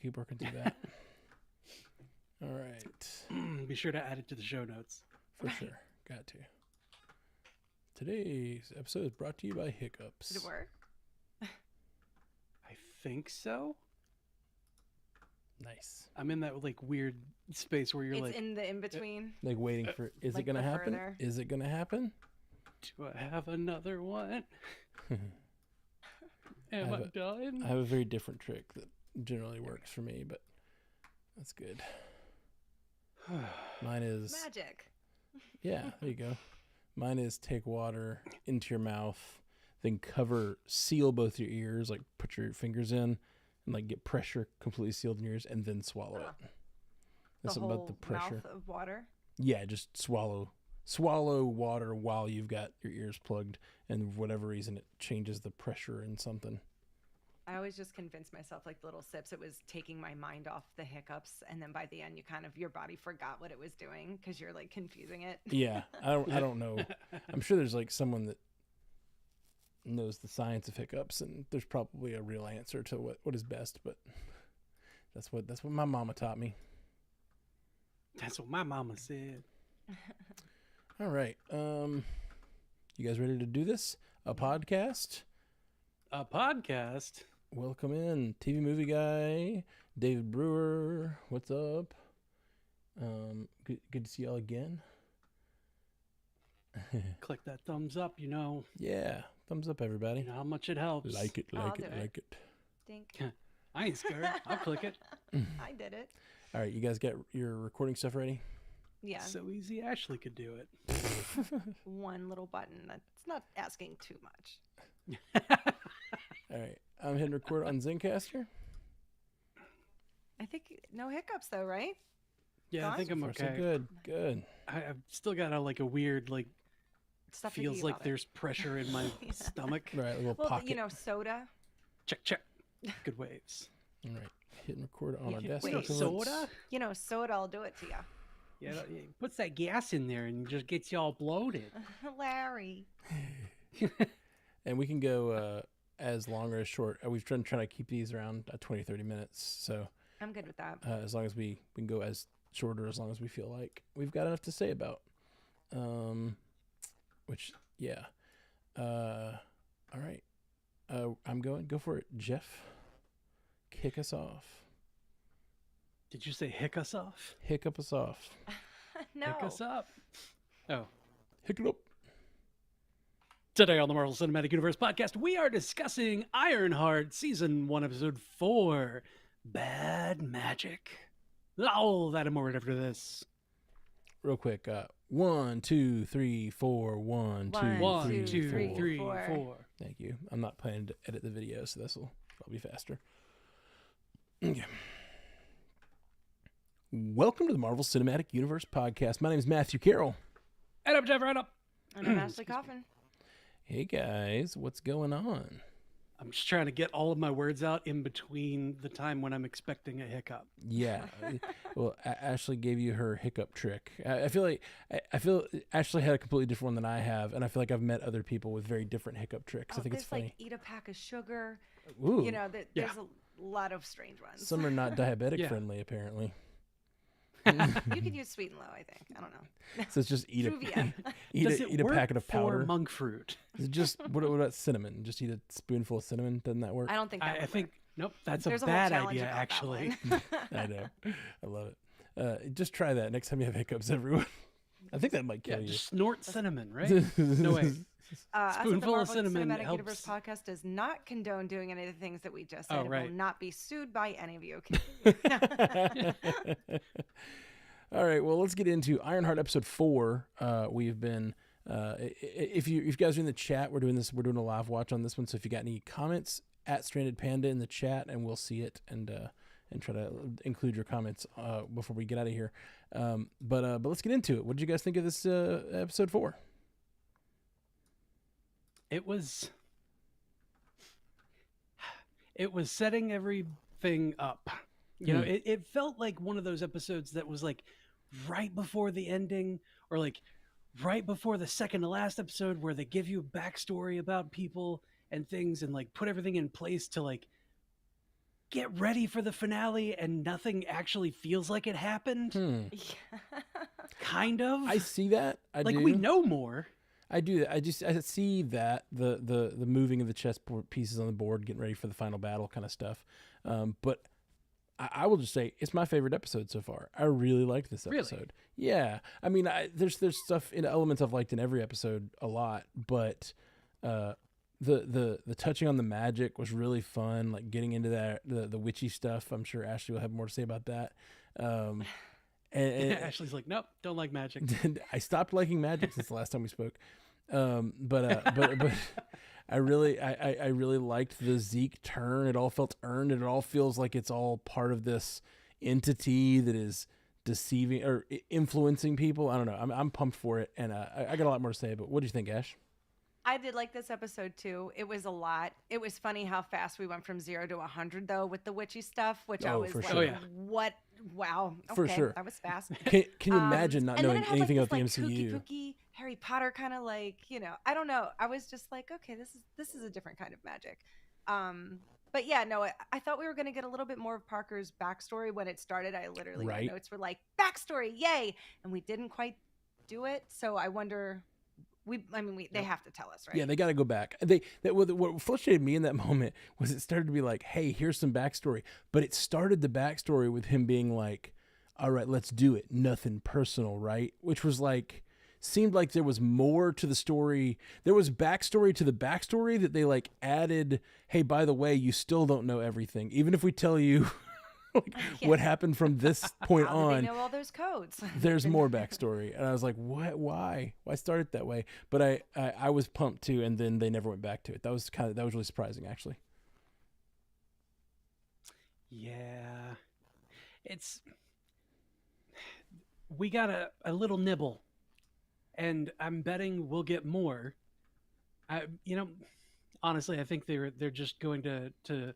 keep working through that. All right. Be sure to add it to the show notes. For sure. Got to. Today's episode is brought to you by hiccups. Did it work? I think so. Nice. I'm in that like weird space where you're It's like, in the in-between. Like waiting for, is like it going to the happen? further. Is it going to happen? do I have another one? Am I done? I have a very different trick that generally works for me, but that's good. Mine is... Magic. Yeah, there you go. Mine is take water into your mouth, then seal both your ears, like put your fingers in and like get pressure completely sealed in your ears and then swallow it. That's The about whole the pressure. mouth of water. Yeah, just swallow water while you've got your ears plugged, and for whatever reason it changes the pressure in something. I always just convinced myself, like little sips, it was taking my mind off the hiccups, and then by the end, your body forgot what it was doing because you're like confusing it. Yeah, I don't know. I'm sure there's like someone that knows the science of hiccups, and there's probably a real answer to what is best. But that's what my mama taught me. That's what my mama said. All right, you guys ready to do this? A podcast? A podcast? Welcome in, TV movie guy, David Brewer. What's up? Good to see y'all again. Click that thumbs up, you know. Yeah, thumbs up, everybody. You know how much it helps. Like it, I'll like do it, it. like it. Think. I ain't scared. I'll click it. I did it. All right, you guys got your recording stuff ready? Yeah. So easy, Ashley could do it. One little button. That's not asking too much. All right, I'm hitting record on Zencastr. I think no hiccups though, right? Yeah, I think I'm So okay. good. I've still got a weird Stop feels thinking like about it. there's pressure in my Yeah. stomach. Right, a little Well, pocket. soda. Check. Good waves. All right, hitting record on our Yeah, desktop. wait. Soda? Soda will do it to you. Yeah, it puts that gas in there and just gets you all bloated. Larry. And we can go as long or as short. We've trying to keep these around 20, 30 minutes. So I'm good with that. as long as we can go as short or as long as we feel like we've got enough to say about. Which, yeah. All right. Go for it. Jeff, kick us off. Did you say hick us off? Hiccup us off. No. Hick us up. Oh. Hick it up. Today on the Marvel Cinematic Universe podcast, we are discussing Ironheart Season 1, Episode 4, Bad Magic. All that and more right after this. Real quick. 1, 2, 3, 4. 1, 2, 1, 3, 2, 4. 3, 4. 4. Thank you. I'm not planning to edit the video, so this will probably be faster. Okay. Welcome to the Marvel Cinematic Universe podcast. My name is Matthew Carroll. And I'm Jeff right up. And I'm Ashley Coffin. Hey guys, what's going on? I'm just trying to get all of my words out in between the time when I'm expecting a hiccup. Yeah. Well, Ashley gave you her hiccup trick. I feel Ashley had a completely different one than I have, and I feel like I've met other people with very different hiccup tricks. I think it's there's funny. eat a pack of sugar. Ooh. There's a lot of strange ones. Some are not diabetic Yeah. friendly, apparently. You could use sweet and low, I think. I don't know. So it's just eat Trivia. a work packet of for powder. monk fruit? Is it just what about cinnamon? Just eat a spoonful of cinnamon. Doesn't that work? I don't think that I would think work. nope. That's There's a a whole bad challenge idea, about that actually. one. I know. I love it. Just try that next time you have hiccups, everyone. I think that might Yeah, kill you. just snort cinnamon, right? No way. Us at the Spoonful of Marvel cinnamon Cinematic Universe helps. podcast does not condone doing any of the things that we just said. Oh, It right. will not be sued by any of you. All right, well, let's get into Ironheart episode 4. We've been, if you guys are in the chat, we're doing a live watch on this one. So if you got any comments, at Stranded Panda in the chat, and we'll see it and try to include your comments before we get out of here. But let's get into it. What did you guys think of this episode 4? It was setting everything up. You know, it felt like one of those episodes that was like right before the ending, or like right before the second to last episode, where they give you a backstory about people and things and like put everything in place to like get ready for the finale and nothing actually feels like it happened. Yeah. Kind of. I see that. I like do. we know more. I do. I see that the moving of the chess pieces on the board, getting ready for the final battle, kind of stuff. But I will just say it's my favorite episode so far. I really liked this episode. Really? Yeah, I mean, there's stuff in elements I've liked in every episode a lot, but the touching on the magic was really fun. Like getting into that the witchy stuff. I'm sure Ashley will have more to say about that. And Ashley's like, nope, don't like magic. I stopped liking magic since the last time we spoke. But I really liked the Zeke turn. It all felt earned, and it all feels like it's all part of this entity that is deceiving or influencing people. I don't know. I'm pumped for it, and I got a lot more to say. But what do you think, Ash? I did like this episode too. It was a lot. It was funny how fast we went from 0 to 100 though with the witchy stuff, which I was for like, sure. what? Wow. Okay, For sure. that was fast. Can you imagine not and then knowing it had, anything like, about the this, MCU? Kooky Harry Potter kind of like, I don't know. I was just like, okay, this is a different kind of magic. But yeah, no, I thought we were going to get a little bit more of Parker's backstory when it started. I literally, my notes were like, backstory, yay! And we didn't quite do it. So I wonder... they have to tell us, right? Yeah, they got to go back. What frustrated me in that moment was it started to be like, hey, here's some backstory. But it started the backstory with him being like, all right, let's do it. Nothing personal, right? Which was like, seemed like there was more to the story. There was backstory to the backstory that they like added, hey, by the way, you still don't know everything. Even if we tell you what happened from this point How on. do they know all those codes? There's more backstory. And I was like, what? Why start it that way? But I was pumped too, and then they never went back to it. That was really surprising, actually. Yeah. We got a little nibble, and I'm betting we'll get more. Honestly, I think they're just going to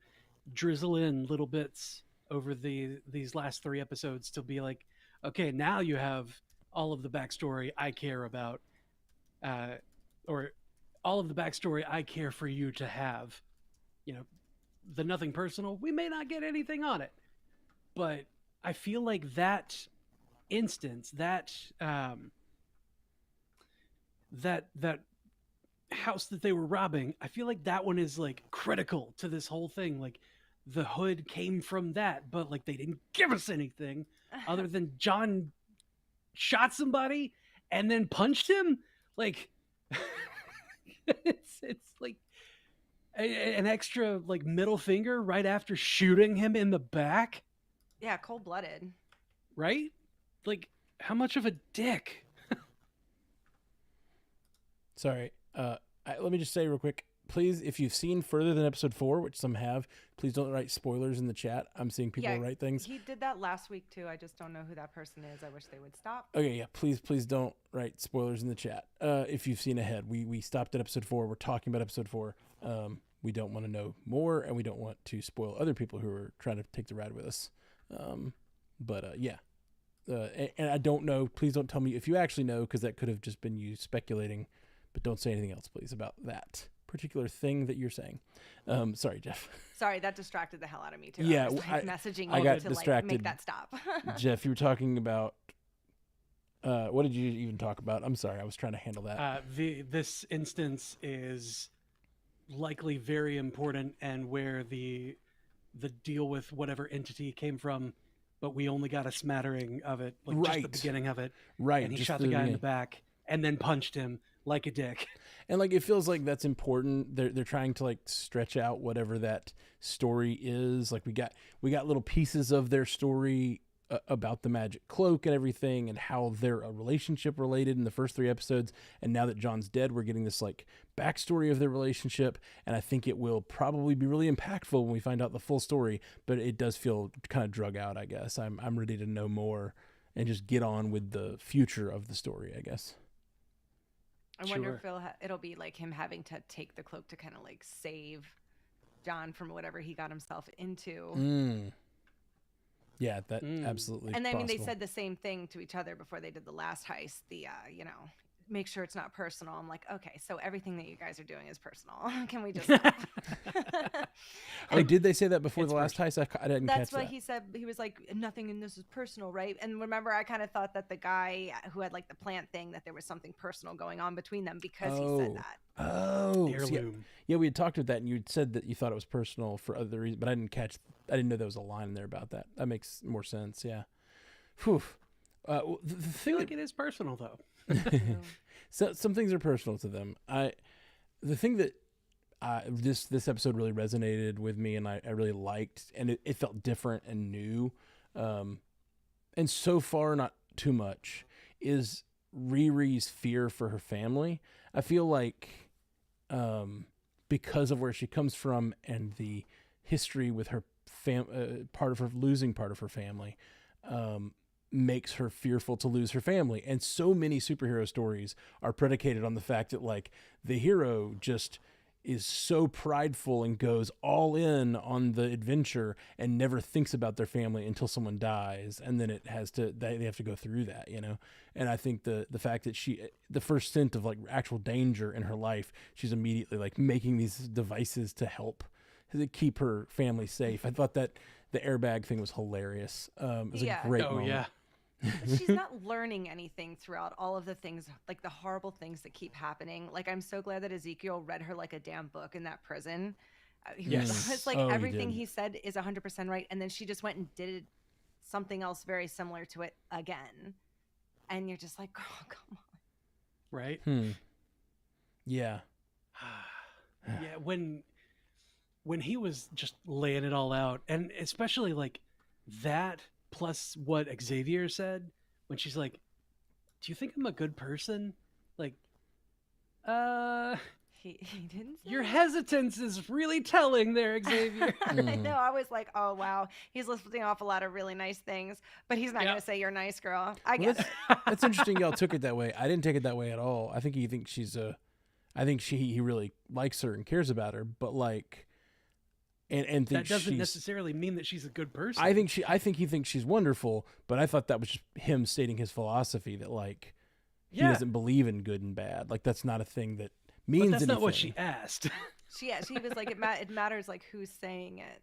drizzle in little bits over these last 3 episodes to be like, okay, now you have all of the backstory I care about, or all of the backstory I care for you to have. The nothing personal, we may not get anything on it, but I feel like that instance, that house that they were robbing, I feel like that one is like critical to this whole thing. Like the hood came from that, but like they didn't give us anything other than John shot somebody and then punched him. Like it's like an extra like middle finger right after shooting him in the back. Yeah, cold-blooded. Right? Like, how much of a dick? Sorry. Let me just say real quick, please, if you've seen further than episode 4, which some have, please don't write spoilers in the chat. I'm seeing people write things. He did that last week too. I just don't know who that person is. I wish they would stop. Okay, yeah, please don't write spoilers in the chat. If you've seen ahead, we stopped at episode 4. We're talking about episode 4. We don't want to know more, and we don't want to spoil other people who are trying to take the ride with us. Yeah. And I don't know. Please don't tell me if you actually know, because that could have just been you speculating. But don't say anything else, please, about that particular thing that you're saying. Sorry, Jeff. Sorry, that distracted the hell out of me too. Yeah, I was messaging you I got to distracted. make that stop. Jeff, you were talking about. What did you even talk about? I'm sorry, I was trying to handle that. This instance is likely very important, and where the deal with whatever entity came from, but we only got a smattering of it, like just the beginning of it. Right. And he shot the guy in the back and then punched him like a dick. And like it feels like that's important. They're trying to like stretch out whatever that story is. Like we got little pieces of their story about the magic cloak and everything, and how they're a relationship related in the first 3 episodes. And now that John's dead, we're getting this like backstory of their relationship. And I think it will probably be really impactful when we find out the full story. But it does feel kind of drug out, I guess. I'm ready to know more and just get on with the future of the story, I guess. I wonder if it'll be like him having to take the cloak to kind of like save John from whatever he got himself into. Yeah, that absolutely. And I mean, they possible. said the same thing to each other before they did the last heist. make sure it's not personal. I'm like, okay, so everything that you guys are doing is personal. Can we just stop? Wait, did they say that before It's the last heist? I didn't catch That's what that. he said. He was like, nothing in this is personal, right? And remember, I kind of thought that the guy who had like the plant thing, that there was something personal going on between them because he said that. Oh, Heirloom. yeah, we had talked about that, and you said that you thought it was personal for other reasons, but I didn't know there was a line in there about that. That makes more sense. Yeah. Whew. The I thing feel like it is personal though. so some things are personal to them. The thing that this episode really resonated with me, and I really liked, and it felt different and new, and so far not too much, is Riri's fear for her family. I feel like because of where she comes from and the history with her losing part of her family, makes her fearful to lose her family. And so many superhero stories are predicated on the fact that like the hero just is so prideful and goes all in on the adventure and never thinks about their family until someone dies, and then they have to go through that, you know. And I think the fact that the first scent of like actual danger in her life, she's immediately like making these devices to help to keep her family safe. I thought that the airbag thing was hilarious. It was a great moment. Yeah. She's not learning anything throughout all of the things, like the horrible things that keep happening. Like, I'm so glad that Ezekiel read her like a damn book in that prison. Yes. It's like Oh, he everything did. he said is 100% right. And then she just went and did something else very similar to it again. And you're just like, oh, come on. Right? Yeah. Yeah, when he was just laying it all out, and especially like that plus what Xavier said when she's like, do you think I'm a good person? Like, He didn't say your that. hesitance is really telling there, Xavier. I know. I was like, oh, wow. He's listing off a lot of really nice things, but he's not Yeah. going to say you're nice, girl. I Well, get it. that's interesting. Y'all took it that way. I didn't take it that way at all. I think he thinks he really likes her and cares about her, but like, and That thinks doesn't she's. necessarily mean that she's a good person. I think he thinks she's wonderful, but I thought that was just him stating his philosophy that like he Yeah. doesn't believe in good and bad. Like that's not a thing that but means that's anything. not what she asked. She was like, it matters like who's saying it,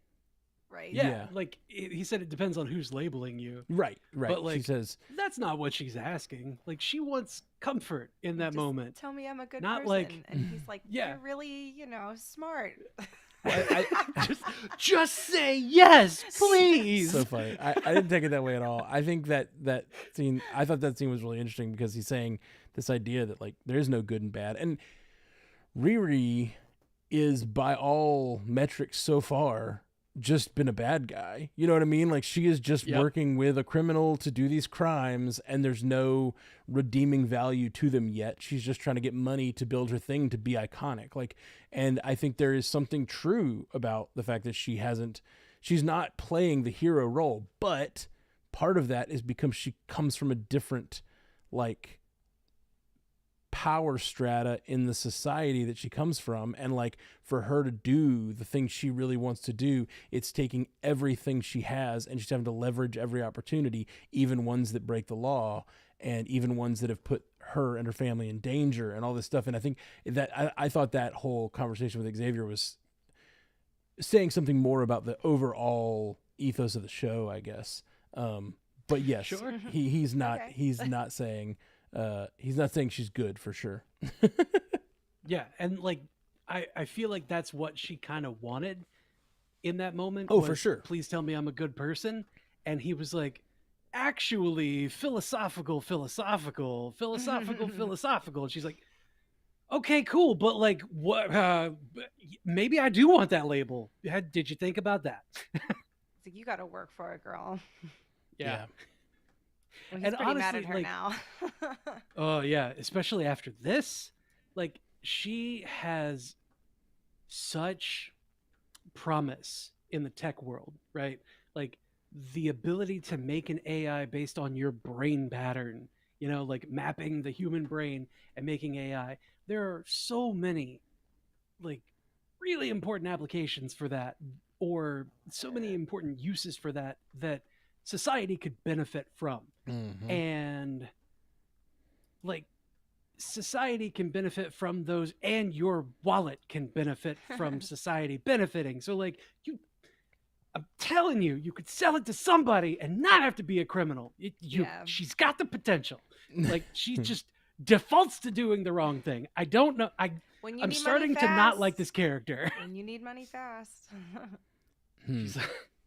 right? Yeah. Like he said, it depends on who's labeling you. Right. But she like, says, that's not what she's asking. Like, she wants comfort in that Just moment. Tell me I'm a good Not person. like- And he's like, Yeah. you're really, smart. just say yes, please. so funny. I didn't take it that way at all. I think that scene, I thought that scene was really interesting because he's saying this idea that like there is no good and bad. And Riri is by all metrics so far just been a bad guy. You know what I mean? Like she is just Yep. working with a criminal to do these crimes and there's no redeeming value to them yet. She's just trying to get money to build her thing to be iconic. Like, and I think there is something true about the fact that she's not playing the hero role, but part of that is because she comes from a different like power strata in the society that she comes from, and like for her to do the things she really wants to do, it's taking everything she has and she's having to leverage every opportunity, even ones that break the law and even ones that have put her and her family in danger and all this stuff. And I think that I thought that whole conversation with Xavier was saying something more about the overall ethos of the show, I guess. But yes, Sure. he's not Okay. he's not saying she's good for sure. Yeah, and like I feel like that's what she kind of wanted in that moment. Oh, for was, sure. Please tell me I'm a good person. And he was like, actually, philosophical. And she's like, okay, cool, but like, what? Maybe I do want that label. Did you think about that? It's like, you got to work for it, girl. Yeah. Well, he's And pretty mad honestly, at her like- now. Oh yeah, especially after this, like she has such promise in the tech world, right? Like the ability to make an AI based on your brain pattern, like mapping the human brain and making AI. There are so many like really important applications for that, or so many important uses for that society could benefit from. Mm-hmm. And like society can benefit from those, and your wallet can benefit from society benefiting. So like I'm telling you, you could sell it to somebody and not have to be a criminal. Yeah. She's got the potential. Like she just defaults to doing the wrong thing. I don't know. When you I'm need starting money to not like fast. this character. When you need money fast. She's-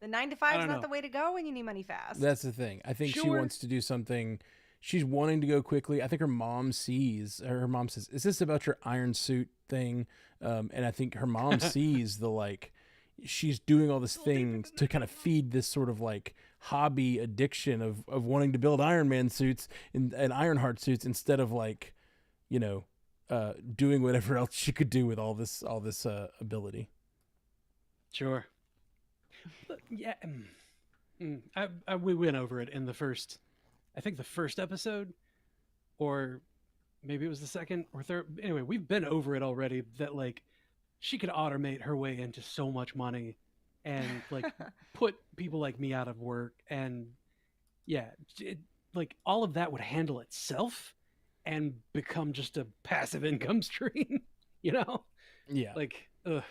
The 9 to I 5 is don't not know. the way to go when you need money fast. That's the thing. I think she Sure. wants to do something. She's wanting to go quickly. I think her mom says, "Is this about your iron suit thing?" And I think her mom sees the like, she's doing all this things to kind of feed this sort of like hobby addiction of wanting to build Iron Man suits and Ironheart suits instead of like, you know, doing whatever else she could do with all this ability. Sure. But, yeah. We went over it in the first, I think the first episode, or maybe it was the second or third. Anyway, we've been over it already, that like she could automate her way into so much money and like put people like me out of work. And yeah, like all of that would handle itself and become just a passive income stream, you know? Yeah. Like, ugh.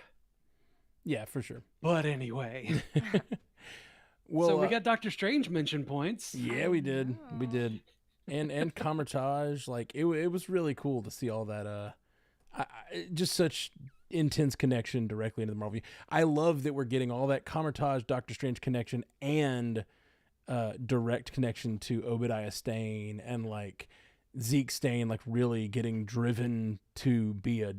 Yeah, for sure. But anyway. Well, So we got Doctor Strange mention points. Yeah, we did. We did. And Camertage, like it was really cool to see all that. Just such intense connection directly into the Marvel. I love that we're getting all that Camertage, Doctor Strange connection, and direct connection to Obadiah Stane and like Zeke Stane, like really getting driven to be a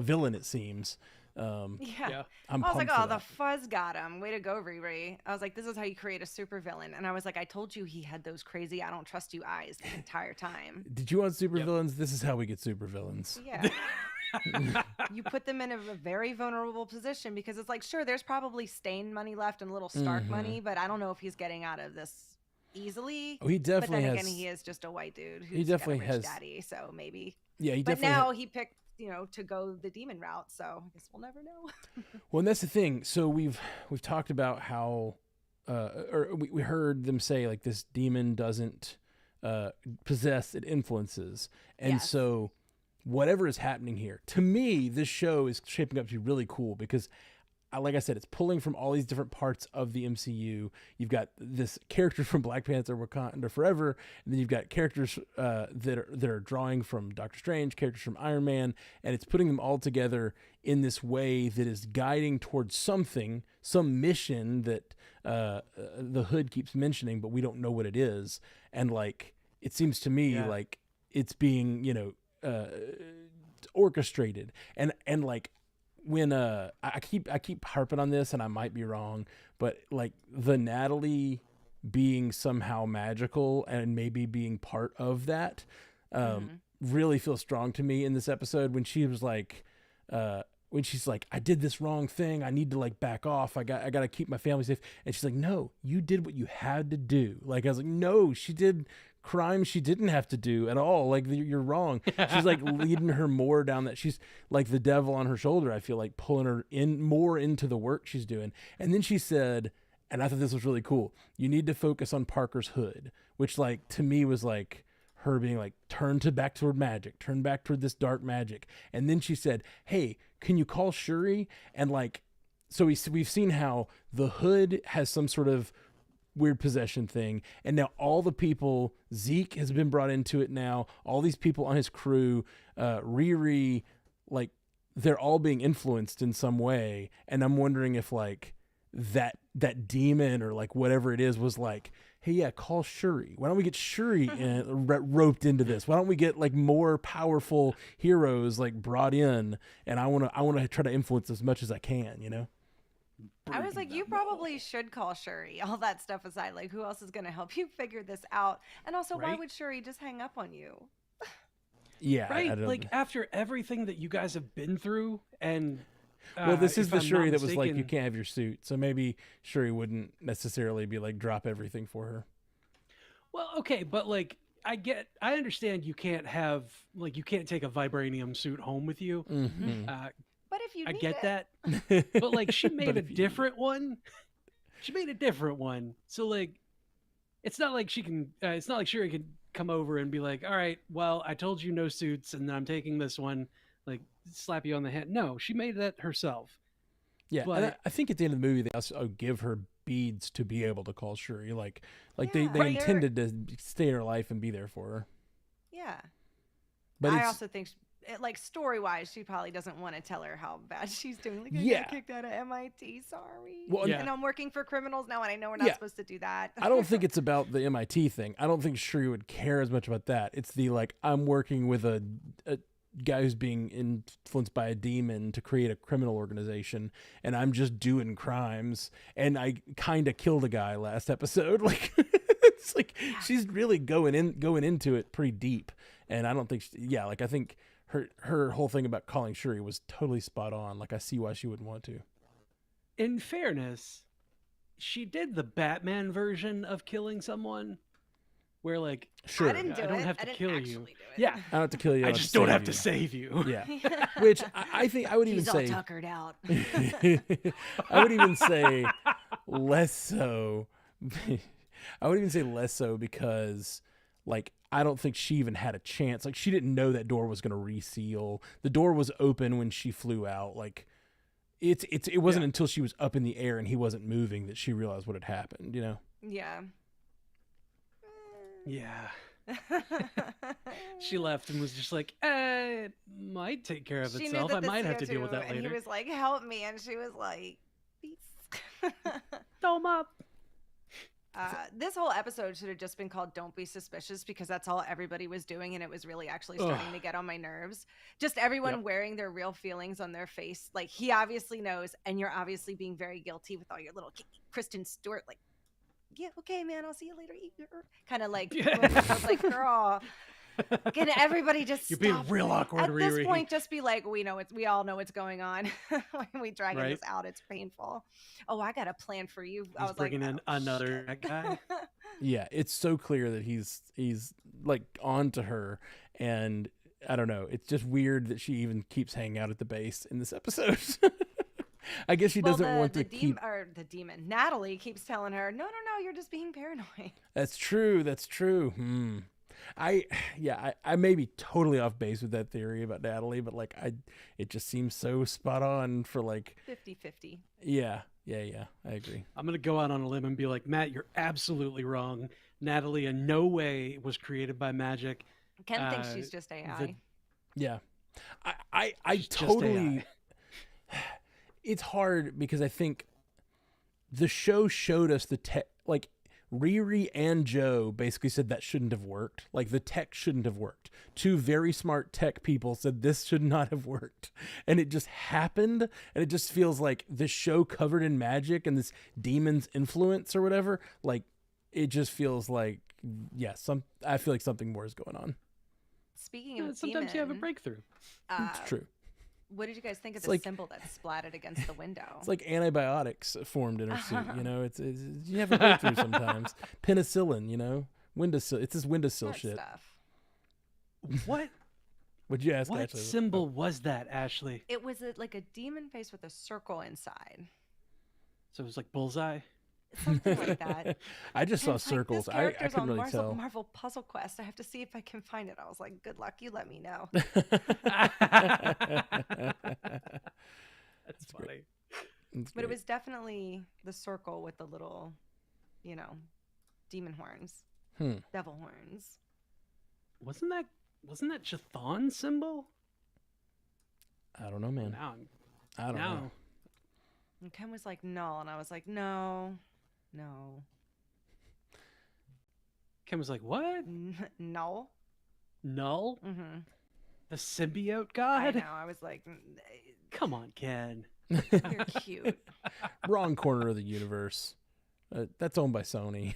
villain. It seems. Yeah. I'm I was like, pumped for oh, the that. fuzz got him. Way to go, Riri. I was like, this is how you create a supervillain. And I was like, I told you he had those crazy I don't trust you eyes the entire time. Did you want supervillains? This is how we get supervillains. Yeah. You put them in a very vulnerable position because it's like, sure, there's probably Stain money left and little Stark money, but I don't know if he's getting out of this easily. Oh, he But definitely then has. again, he is just a white dude who's He definitely got a rich has- daddy, so maybe. Yeah, he But definitely. now he picked, to go the demon route, so I guess we'll never know. Well, and that's the thing. So we've talked about how, or we heard them say like this demon doesn't possess, it influences, and Yes. so whatever is happening here, to me, this show is shaping up to be really cool because, like I said, it's pulling from all these different parts of the MCU. You've got this character from Black Panther, Wakanda Forever, and then you've got characters that are drawing from Doctor Strange, characters from Iron Man, and it's putting them all together in this way that is guiding towards something, some mission that the Hood keeps mentioning, but we don't know what it is. And like, it seems to me like it's being, orchestrated, and like. When I keep harping on this, and I might be wrong, but like the Natalie being somehow magical and maybe being part of that really feels strong to me in this episode when she was like when she's like, I did this wrong thing, I need to like back off, I got to keep my family safe, and she's like, no, you did what you had to do. Like I was like, no, she did crime she didn't have to do at all. Like you're wrong. She's like leading her more down that. She's like the devil on her shoulder. I feel like pulling her in more into the work she's doing. And then she said, and I thought this was really cool, you need to focus on Parker's hood, which like to me was like her being like, turn back toward magic, turn back toward this dark magic. And then she said, hey, can you call Shuri? And like, so we've seen how the hood has some sort of weird possession thing, and now all the people, Zeke has been brought into it now, all these people on his crew, Riri, like they're all being influenced in some way. And I'm wondering if like that demon or like whatever it is was like, hey, yeah, call Shuri. Why don't we get Shuri roped into this? Why don't we get like more powerful heroes like brought in? And I want to try to influence as much as I can, I was like, you probably should call Shuri. All that stuff aside, like, who else is going to help you figure this out? And also, why Right? would Shuri just hang up on you? Yeah, Right? I don't, Like after everything that you guys have been through, and well, this is if the I'm not Shuri that was like, you mistaken- can't have your suit. So maybe Shuri wouldn't necessarily be like, drop everything for her. Well, okay, but like I understand you can't take a vibranium suit home with you. Mm-hmm. But if you I need get it, that, but like she made But a if you- different one. She made a different one, so like it's not like she can. It's not like Shuri can come over and be like, all right, well, I told you no suits and I'm taking this one, like slap you on the head. No, she made that herself. Yeah, But- and I think at the end of the movie they also give her beads to be able to call Shuri. Like Yeah, they they're- intended to stay in her life and be there for her. Yeah. But I it's, also think, like, story-wise, she probably doesn't want to tell her how bad she's doing. Like, I Yeah. got kicked out of MIT, sorry. Well, Yeah. And I'm working for criminals now, and I know we're not Yeah. supposed to do that. I don't think it's about the MIT thing. I don't think Shuri would care as much about that. It's the like I'm working with a guy who's being influenced by a demon to create a criminal organization, and I'm just doing crimes, and I kind of killed a guy last episode. Like it's like she's really going into it pretty deep, and I don't think like I think her whole thing about calling Shuri was totally spot on. Like I see why she wouldn't want to. In fairness, she did the Batman version of killing someone, where like, Sure, I didn't do I don't it. have to I didn't kill you. actually do it. Yeah, I don't have to kill you. I just don't have to save save you. you. Yeah, which I think I would even He's all say. tuckered out. I would even say less so. I would even say less so because, like, I don't think she even had a chance. Like, she didn't know that door was going to reseal. The door was open when she flew out. Like, it wasn't until she was up in the air and he wasn't moving that she realized what had happened. You know? Yeah. Yeah. She left and was just like, it might take care of She knew itself. that I the might have to deal with CO2 that And later. he was like, "Help me," and she was like, "Peace." Throw 'em up. This whole episode should have just been called "Don't Be Suspicious" because that's all everybody was doing, and it was really actually starting to get on my nerves. Just everyone wearing their real feelings on their face. Like, he obviously knows, and you're obviously being very guilty with all your little Kristen Stewart, like, yeah, okay, man, I'll see you later. Kind of like, I was like, girl. Can everybody just You're being stop? real awkward, At this Riri. point, just be like, we all know what's going on. When we drag Right. this out, it's painful. Oh, I got a plan for you. I He's was like, bringing in oh, another shit. bad guy. Yeah, it's so clear that he's like on to her, and I don't know. It's just weird that she even keeps hanging out at the base in this episode. I guess she doesn't want to keep. The demon. Natalie keeps telling her, no, you're just being paranoid. That's true. I may be totally off base with that theory about Natalie, but like it just seems so spot on for like 50-50. yeah, I agree. I'm going to go out on a limb and be like, Matt, you're absolutely wrong. Natalie in no way was created by magic. Ken thinks she's just AI. Yeah, I She's just totally. AI. It's hard because I think the show showed us the tech, like Riri and Joe basically said that shouldn't have worked. Like the tech shouldn't have worked. Two very smart tech people said this should not have worked. And it just happened. And it just feels like this show covered in magic and this demon's influence or whatever. Like it just feels like, I feel like something more is going on. Speaking of Sometimes you have a demon, breakthrough. It's true. What did you guys think of It's the like- symbol that splatted against the window? It's like antibiotics formed in her suit, you know. It's you have a breakthrough sometimes. Penicillin, you know, windowsill. It's this windowsill Smart shit. stuff. What Would you ask what Ashley? symbol was that, Ashley? It was like a demon face with a circle inside. So it was like bullseye? Something like that. I just saw Ken's like, circles. This I character's couldn't on really Marvel, tell. Marvel Puzzle Quest. I have to see if I can find it. I was like, good luck. You let me know. That's funny. But it was definitely the circle with the little, demon horns, devil horns. Wasn't that Chthon's symbol? I don't know, man. Now, I don't know. And Ken was like, no. And I was like, no. Ken was like, what? No. Null? Mm-hmm. The symbiote I god? know. I was like, Come on, Ken. you're cute. Wrong corner of the universe. That's owned by Sony.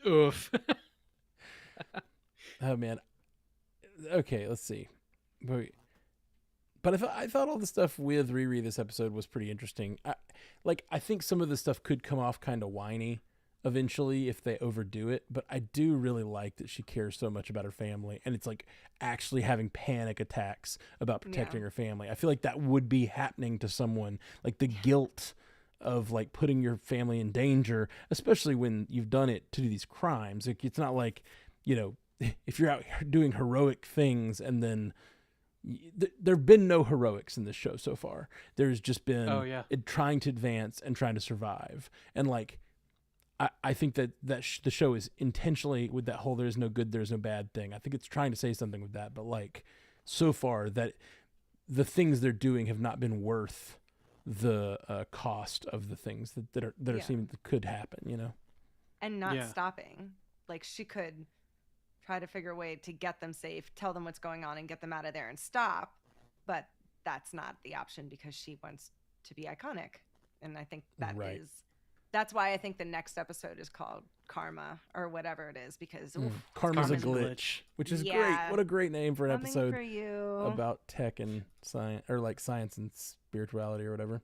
Oof. Oh man. Okay, let's see. But I thought all the stuff with Riri this episode was pretty interesting. I think some of the stuff could come off kind of whiny eventually if they overdo it, but I do really like that she cares so much about her family, and it's like actually having panic attacks about protecting her family. I feel like that would be happening to someone, like the guilt of like putting your family in danger, especially when you've done it to do these crimes. Like it's not like you know, if you're out doing heroic things and then there have been no heroics in this show so far. There's just been it trying to advance and trying to survive. And like, I think that the show is intentionally with that whole there's no good, there's no bad thing. I think it's trying to say something with that. But like, so far that the things they're doing have not been worth the cost of the things that are seeming that could happen, you know? And not stopping. Like, she could try to figure a way to get them safe, tell them what's going on, and get them out of there and stop. But that's not the option because she wants to be iconic. And I think that's why I think the next episode is called Karma or whatever it is, because Karma's a glitch, which is great. What a great name for an episode for you. About tech and science, or like science and spirituality or whatever.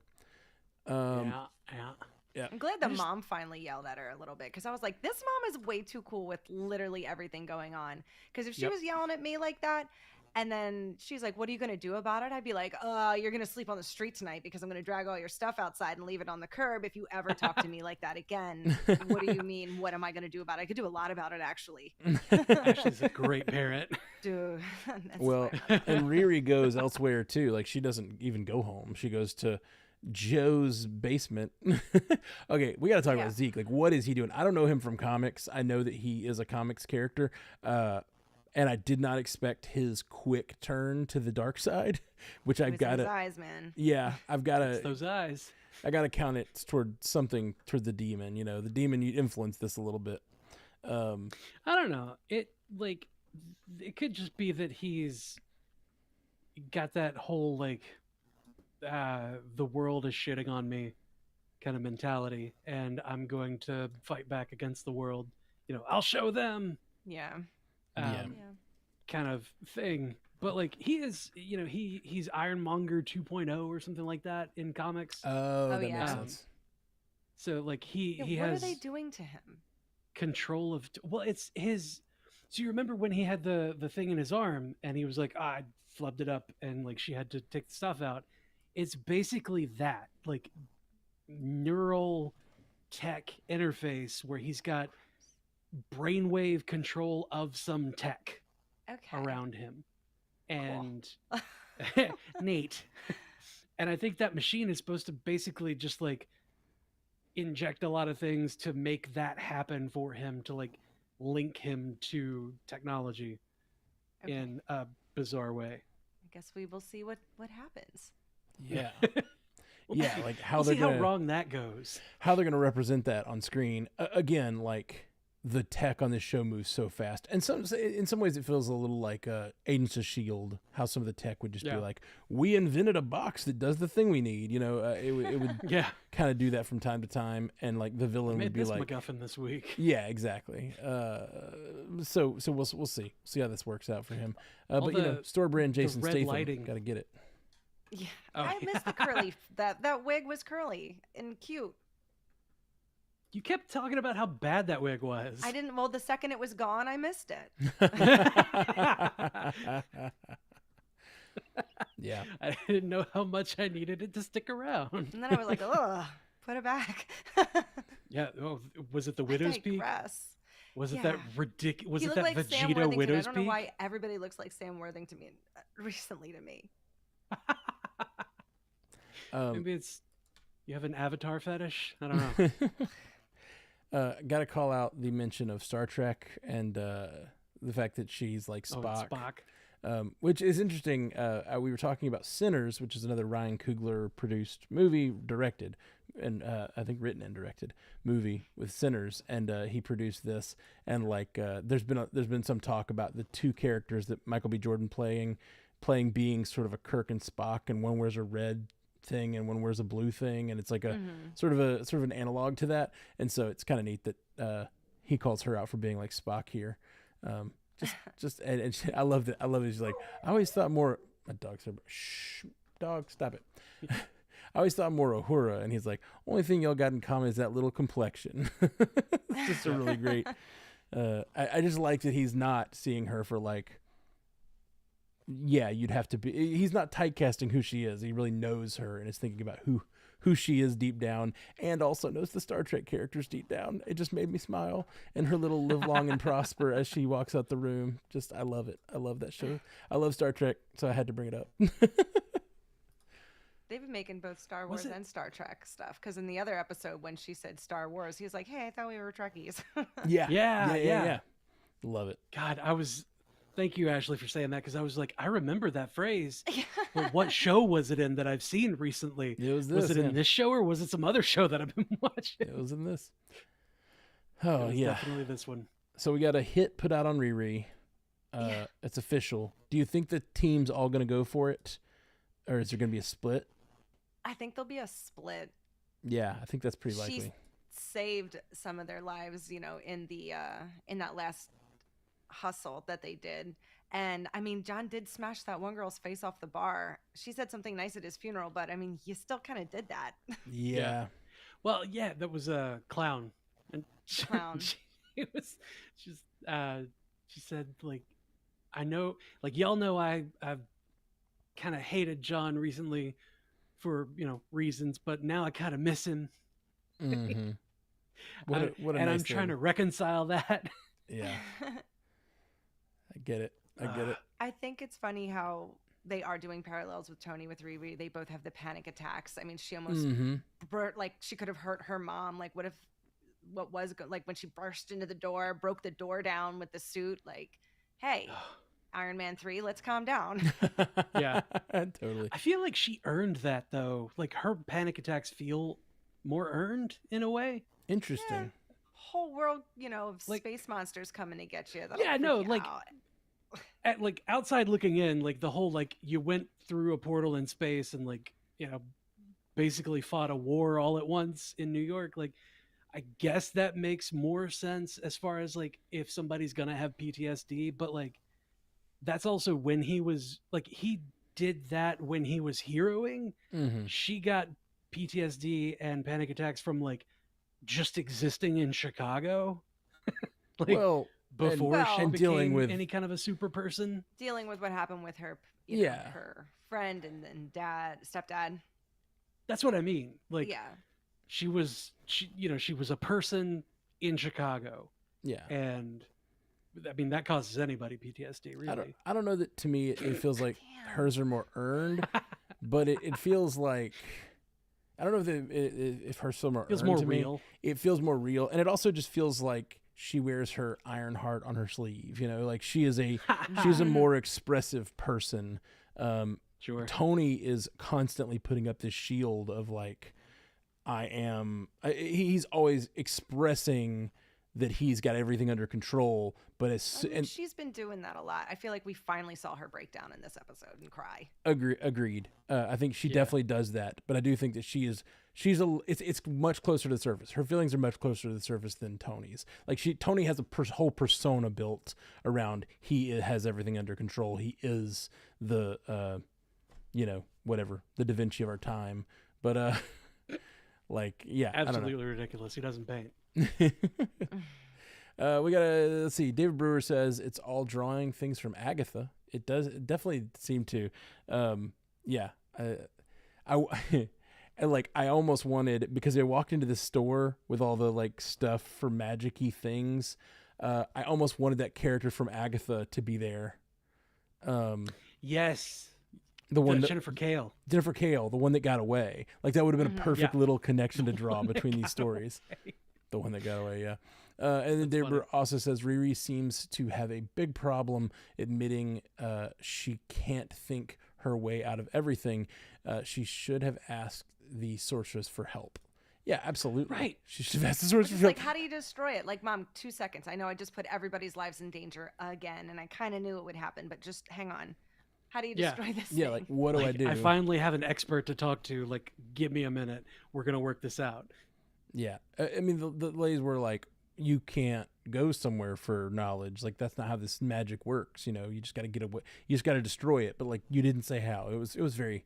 Yeah. I'm glad the mom finally yelled at her a little bit, because I was like, this mom is way too cool with literally everything going on. Because if she was yelling at me like that, and then she's like, what are you going to do about it? I'd be like, you're going to sleep on the street tonight because I'm going to drag all your stuff outside and leave it on the curb if you ever talk to me like that again. What do you mean? What am I going to do about it? I could do a lot about it, actually. Ashley's a great parent. Dude. Well, and Riri goes elsewhere too. Like, she doesn't even go home. She goes to Joe's basement. Okay, we got to talk about Zeke. Like, what is he doing? I don't know him from comics. I know that he is a comics character. And I did not expect his quick turn to the dark side, which I've got to. Eyes, man. Yeah, I've got to. Those eyes. I got to count it toward the demon. You know, the demon influenced this a little bit. I don't know. It could just be that he's got that whole like, the world is shitting on me kind of mentality, and I'm going to fight back against the world. You know, I'll show them. Yeah. Kind of thing. But like, he is, you know, he's Ironmonger 2.0 or something like that in comics. That makes sense. So like he what has are they doing to him? Control of, well, it's his. So you remember when he had the thing in his arm and he was like, I flubbed it up, and like she had to take the stuff out. It's basically that, like, neural tech interface where he's got brainwave control of some tech around him. And Nate. And I think that machine is supposed to basically just like inject a lot of things to make that happen for him, to like link him to technology in a bizarre way. I guess we will see what happens. Yeah. Yeah, like how we'll they're see how wrong that goes. How they're going to represent that on screen. Again, like, the tech on this show moves so fast, and in some ways it feels a little like Agents of S.H.I.E.L.D., how some of the tech would just be like, we invented a box that does the thing we need, you know. It would kind of do that from time to time, and like the villain would be like, MacGuffin this week. Yeah, exactly. So we'll see how this works out for him. But you know, store brand Jason Statham, got to get it. Yeah, I missed the curly. That wig was curly and cute. You kept talking about how bad that wig was. I didn't. Well, the second it was gone, I missed it. Yeah. I didn't know how much I needed it to stick around. And then I was like, ugh, put it back. Yeah. Oh, was it the widow's peak? Was it that ridiculous? Was it that like Vegeta widow's peak? I don't know why everybody looks like Sam Worthington recently to me. Maybe it's you have an avatar fetish. I don't know. Got to call out the mention of Star Trek and the fact that she's like Spock. Which is interesting. We were talking about Sinners, which is another Ryan Coogler produced movie, directed, and I think written and directed movie with Sinners, and he produced this. And like, there's been some talk about the two characters that Michael B. Jordan playing being sort of a Kirk and Spock, and one wears a red thing and one wears a blue thing, and it's like a sort of an analog to that. And so it's kind of neat that he calls her out for being like Spock here. And I love it. She's like, I always thought more. My dog said, "Shh, dog, stop it." I always thought more Uhura, and he's like, only thing y'all got in common is that little complexion. It's just a really great. I just like that he's not seeing her for like. Yeah, you'd have to be. He's not typecasting who she is. He really knows her and is thinking about who who she is deep down, and also knows the Star Trek characters deep down. It just made me smile. And her little live long and prosper as she walks out the room. Just, I love it. I love that show. I love Star Trek, so I had to bring it up. They've been making both Star Wars and Star Trek stuff. Because in the other episode, when she said Star Wars, he was like, "Hey, I thought we were Trekkies." Yeah. Love it. God, thank you, Ashley, for saying that, because I was like, I remember that phrase. But what show was it in that I've seen recently? It was this. Was it in this show, or was it some other show that I've been watching? It was in this. Oh, yeah. Definitely this one. So we got a hit put out on Riri. It's official. Do you think the team's all going to go for it? Or is there going to be a split? I think there'll be a split. Yeah, I think that's pretty likely. She saved some of their lives, you know, in that last hustle that they did. And I mean, John did smash that one girl's face off the bar. She said something nice at his funeral, but I mean, you still kind of did that. Yeah. Well, yeah, that was a clown. And Clown. She said, like, I know, like, y'all know I've kind of hated John recently for, you know, reasons, but now I kind of miss him. Mm-hmm. What a and nice I'm trying thing. to reconcile that. Yeah. I get it. I think it's funny how they are doing parallels with Tony with Riri. They both have the panic attacks. I mean, she almost like she could have hurt her mom. Like, like when she burst into the door, broke the door down with the suit. Like, hey, Iron Man 3, let's calm down. Yeah, totally. I feel like she earned that, though. Like, her panic attacks feel more earned in a way. Interesting. Yeah. Whole world, you know, of Like, space monsters coming to get you. Yeah, no, like, out. like outside looking in, like the whole, like, you went through a portal in space and, like, you know, basically fought a war all at once in New York. Like, I guess that makes more sense as far as, like, if somebody's gonna have PTSD, but, like, that's also when he was, like, he did that when he was heroing. Mm-hmm. She got PTSD and panic attacks from, like, just existing in Chicago. Like, Well, before she and became dealing with any kind of a super person. Dealing with what happened with her, you know, her friend and then stepdad. That's what I mean. Like, yeah. she was a person in Chicago. Yeah. And I mean, that causes anybody PTSD, really. I don't know that, to me it feels like hers are more earned, but it feels like, I don't know if hers feel more feels earned more to real. Me. It feels more real, and it also just feels like she wears her Ironheart on her sleeve. You know, like she's a more expressive person. Sure. Tony is constantly putting up this shield of, like, he's always expressing that he's got everything under control, but she's been doing that a lot. I feel like we finally saw her break down in this episode and cry. Agreed. I think she definitely does that, but I do think that it's much closer to the surface. Her feelings are much closer to the surface than Tony's. Like, Tony has a whole persona built around he has everything under control. He is the whatever, the Da Vinci of our time. But like, yeah, absolutely ridiculous. He doesn't paint. Let's see. David Brewer says it's all drawing things from Agatha. It definitely seem to. I almost wanted, because I walked into the store with all the, like, stuff for magic-y things. I almost wanted that character from Agatha to be there. Yes. The one Jennifer Cale, the one that got away. Like, that would have been a perfect little connection to draw between these stories. Away. The one that got away, yeah. And then David also says Riri seems to have a big problem admitting she can't think her way out of everything. She should have asked the sorceress for help. Yeah, absolutely. Right. She should have asked the sorceress for help. Like, how do you destroy it? Like, Mom, 2 seconds. I know I just put everybody's lives in danger again, and I kind of knew it would happen, but just hang on. How do you destroy this thing? Yeah, like, what do I do? I finally have an expert to talk to. Like, give me a minute. We're going to work this out. Yeah. I mean, the ladies were like, you can't go somewhere for knowledge. Like, that's not how this magic works. You know, you just got to get away. You just got to destroy it. But, like, you didn't say how. That was very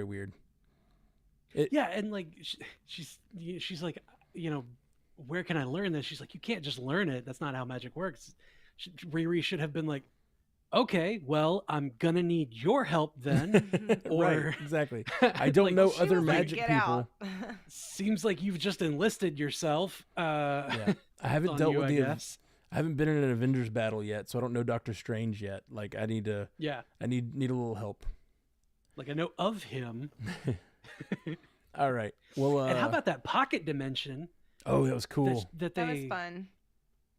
weird. Yeah. And, like, she's like, you know, where can I learn this? She's like, you can't just learn it. That's not how magic works. Riri should have been like, okay, well, I'm gonna need your help then. Or Right, exactly. I don't like, know She other was like, magic "Get people. out." seems like you've just enlisted yourself. Yeah, I haven't On dealt you, with I the. guess. I haven't been in an Avengers battle yet, so I don't know Doctor Strange yet. Like, I need to. Yeah, I need a little help. like I know of him. All right. Well, And how about that pocket dimension oh, that was cool. that That was they fun.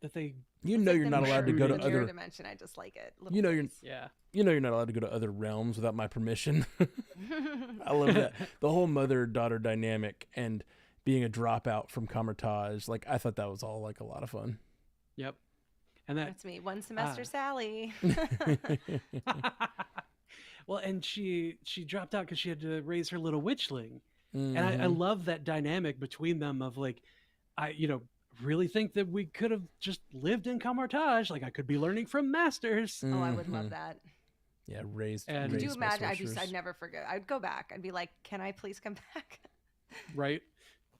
that they You It's know like you're the not allowed to go to mirror other. dimension. I just like it. You know you're. place. yeah. You know you're not allowed to go to other realms without my permission. I love that. The whole mother-daughter dynamic and being a dropout from Camartage. Like, I thought that was all like a lot of fun. Yep. And that That's me. One semester, Sally. well, and she dropped out because she had to raise her little witchling. And I Mhm. love that dynamic between them of like, I really think that we could have just lived in Camartage. Like I could be learning from masters. Oh, I would love Mhm. that. Yeah, raised. And- Could you raised by imagine? sorcerers. I'd never forget. I'd go back. I'd be like, "Can I please come back?" Right.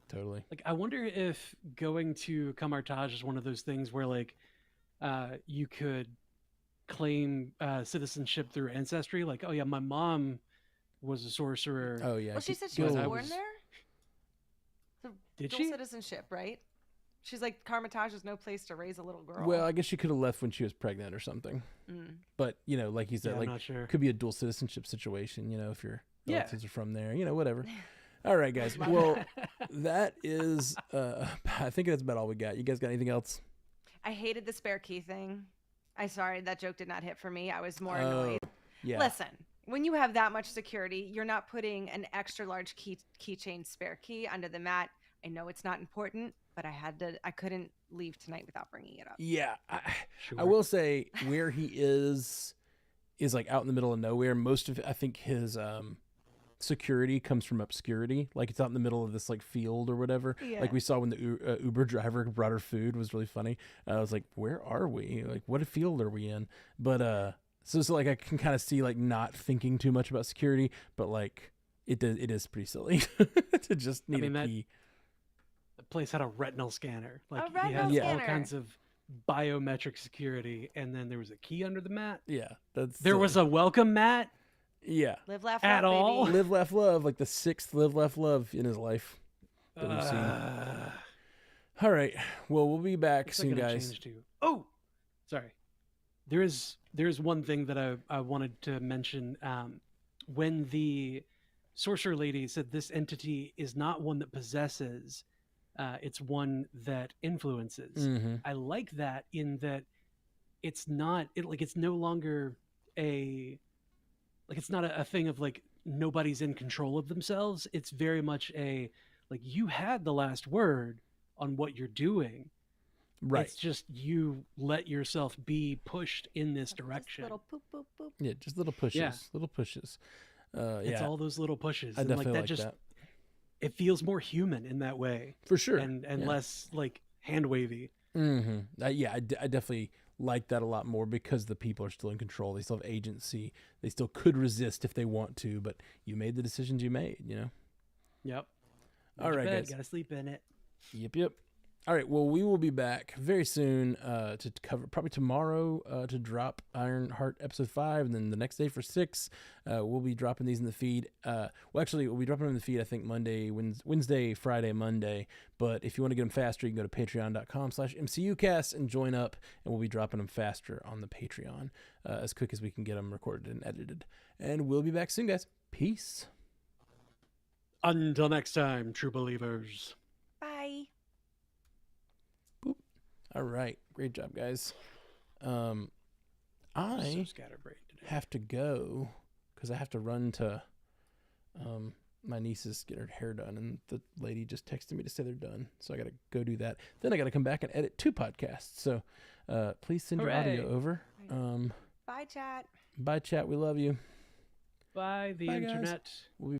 Totally. Like I wonder if going to Camartage is one of those things where like you could claim citizenship through ancestry. Like, oh yeah, my mom was a sorcerer. Oh yeah. Well, she G- said she was Gil- I born was- there. So Did dual she? citizenship, right? She's like, Carmitage is no place to raise a little girl. Well, I guess she could have left when she was pregnant or something. Mm. But like you said, Yeah, I'm like not sure. could be a dual citizenship situation. If your Yeah. relatives are from there. Whatever. All right, guys. Love Well, that is. I think that's about all we got. You guys got anything else? I hated the spare key thing. I'm sorry, that joke did not hit for me. I was more Oh, annoyed. yeah. Listen, when you have that much security, you're not putting an extra large keychain spare key under the mat. I know it's not important, but I couldn't leave tonight without bringing it up. Yeah. Sure. I will say where he is like out in the middle of nowhere. Most of I think his security comes from obscurity. Like it's out in the middle of this like field or whatever. Yeah. Like we saw when the Uber driver brought her food was really funny. I was like, where are we? Like what field are we in? But so like I can kind of see like not thinking too much about security, but like it is pretty silly to just need mean, a that- key. The place had a retinal scanner. Like he retinal had all scanner. kinds of biometric security, and then there was a key under the mat. Yeah, that's There was a welcome mat. yeah. Live, laugh, At love, all? baby. Live, laugh, love, like the 6th live, laugh, love in his life that we've seen. All right. Well, we'll be back What's that soon, gonna guys. change to? Oh, sorry. There is one thing that I wanted to mention. When the sorcerer lady said this entity is not one that possesses, it's one that influences. Mm-hmm. I like that in that it's not it's no longer it's not a thing of like nobody's in control of themselves. It's very much a like you had the last word on what you're doing. Right. It's just you let yourself be pushed in this Just direction. little poop, poop, poop. Yeah, just little pushes. Yeah. Little pushes. It's Yeah, all those little pushes. I and definitely like that like just that. it feels more human in that way. For sure. And Yeah. less like hand wavy. Mm-hmm. Yeah, I definitely like that a lot more because the people are still in control. They still have agency. They still could resist if they want to, but you made the decisions you made, Yep. All right, guys. Gotta sleep in it. Yep. All right, well, we will be back very soon to cover, probably tomorrow to drop Ironheart episode 5, and then the next day for 6. We'll be dropping these in the feed. Actually, we'll be dropping them in the feed, I think, Wednesday, Friday, Monday. But if you want to get them faster, you can go to patreon.com/MCUcast and join up, and we'll be dropping them faster on the Patreon as quick as we can get them recorded and edited. And we'll be back soon, guys. Peace. Until next time, true believers. Bye. All right, great job, guys. So I scatterbrained today. have to go because I have to run to my niece's get her hair done, and the lady just texted me to say they're done, so I gotta go do that. Then I gotta come back and edit 2 podcasts, so please send your audio Hooray. over. Bye, chat. Bye, chat, we love you. By the Bye, guys. internet. We'll be